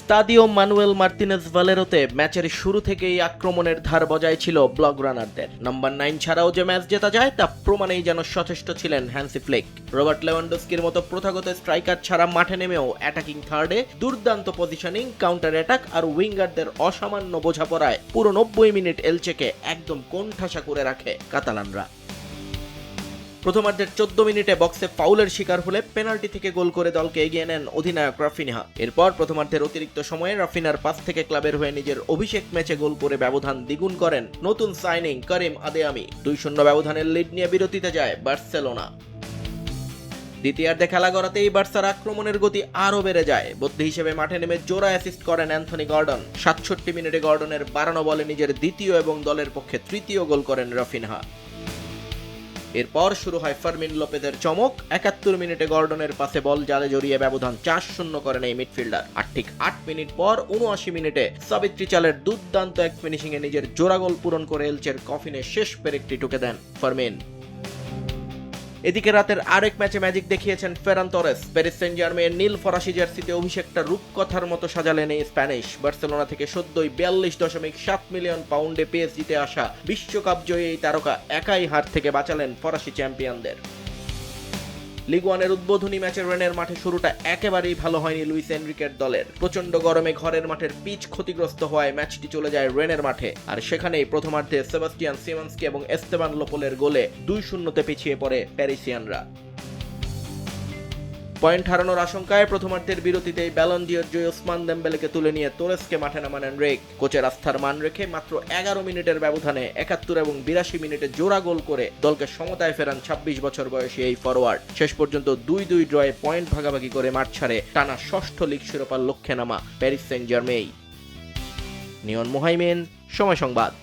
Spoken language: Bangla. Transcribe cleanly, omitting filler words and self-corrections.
স্তাদিও মানুয়েল মার্তিনেজ ভালেরোতে ম্যাচের শুরু থেকেই আক্রমণের ধার বজায় ছিল ব্লগ রানারদের। নাম্বার 9 ছাড়াও যে ম্যাচ জেতা যায় তা প্রমাণেই যেন সচেষ্ট ছিলেন হ্যান্সি ফ্লিক। রবার্ট লেভানডস্কির মতো প্রথাগত স্ট্রাইকার ছাড়া মাঠে নেমেও অ্যাটাকিং থার্ডে দুর্দান্ত পজিশনিং, কাউন্টার অ্যাটাক আর উইঙ্গারদের অসামান্য বোঝাপড়ায় পুরো 90 মিনিট এলচেকে একদম কোণঠাসা করে রাখে কাতালানরা। প্রথমার্ধের 14 মিনিটে বক্সে ফাউলের শিকার হলে পেনাল্টি থেকে গোল করে দলকে এগিয়ে নেন অধিনায়ক রাফিনহা। এরপর প্রথমার্ধের অতিরিক্ত সময়ে রাফিনার পাস থেকে ক্লাবের হয়ে নিজের অভিষেক ম্যাচে গোল করে ব্যবধান দ্বিগুণ করেন নতুন সাইনিং করিম আদেয়ামি। 2-0 ব্যবধানের লিড নিয়ে বিরতিতে যায় বার্সেলোনা। দ্বিতীয়ার্ধে খেলা গড়াতেই বার্সার আক্রমণের গতি আরও বেড়ে যায়। বদলি হিসেবে মাঠে নেমে জোড়া অ্যাসিস্ট করেন অ্যান্থনি গর্ডন। 67 মিনিটে গর্ডনের 12 বলে নিজের দ্বিতীয় এবং দলের পক্ষে তৃতীয় গোল করেন রাফিনহা। এরপর শুরু হয় ফার্মিন লোপেজের চমক। 71 মিনিটে গর্ডনের পাশে বল জালে জড়িয়ে ব্যবধান 4-0 করেন এই মিডফিল্ডার। আর ঠিক 8 মিনিট পর 79 মিনিটে সাবিত্রি চালের দুর্দান্ত এক ফিনিশিংয়ে নিজের জোড়া গোল পূরণ করে এলচের কফিনে শেষ পেরেকটি টুকে দেন ফার্মিন। এদিকে রাতের আরেক ম্যাচে ম্যাজিক দেখিয়েছেন Ferran Torres. Paris Saint Germain নীল ফরাসি জার্সিতে অভিষেকটা রূপকথার মতো সাজালেন এই স্প্যানিশ। বার্সেলোনা থেকে সদ্যই 42.7 মিলিয়ন পাউন্ডে পিএসজিতে আসা বিশ্বকাপ জয়ী এই তারকা একাই হার থেকে বাঁচালেন ফরাসি চ্যাম্পিয়নদের। লিগ ওয়ানের উদ্বোধনী ম্যাচের রেনের মাঠে শুরুটা একেবারেই ভালো হয়নি লুইস এনরিকের দলের। প্রচন্ড গরমে ঘরের মাঠের পিচ ক্ষতিগ্রস্ত হওয়ায় ম্যাচটি চলে যায় রেনের মাঠে। আর সেখানেই প্রথমার্ধে সেবাস্টিয়ান সিমন্সকি এবং এস্তেবান লোপোলের গোলে 2-0 পিছিয়ে পড়ে প্যারিসিয়ানরা। পয়েন্ট হারানোর আশঙ্কায় প্রথমার্ধের বিরতিতেই ব্যালন ডিওর জয়ী ওসমান দেমবেলেকে তুলে নিয়ে তোরেসকে মাঠে নামান এনরিক। কোচের আস্থার মান রেখে মাত্র 11 মিনিটের ব্যবধানে 71 এবং 82 মিনিটে জোড়া গোল করে দলকে সমতায় ফেরান 26 বছর বয়সী এই ফরওয়ার্ড। শেষ পর্যন্ত 2-2 ড্রয়ে পয়েন্ট ভাগাভাগি করে মাঠ ছাড়ে টানা ষষ্ঠ লিগ শিরোপার লক্ষ্যে নামা প্যারিস সেন্ট জার্মেইন। নিয়ন মোহাইমেন, সময় সংবাদ।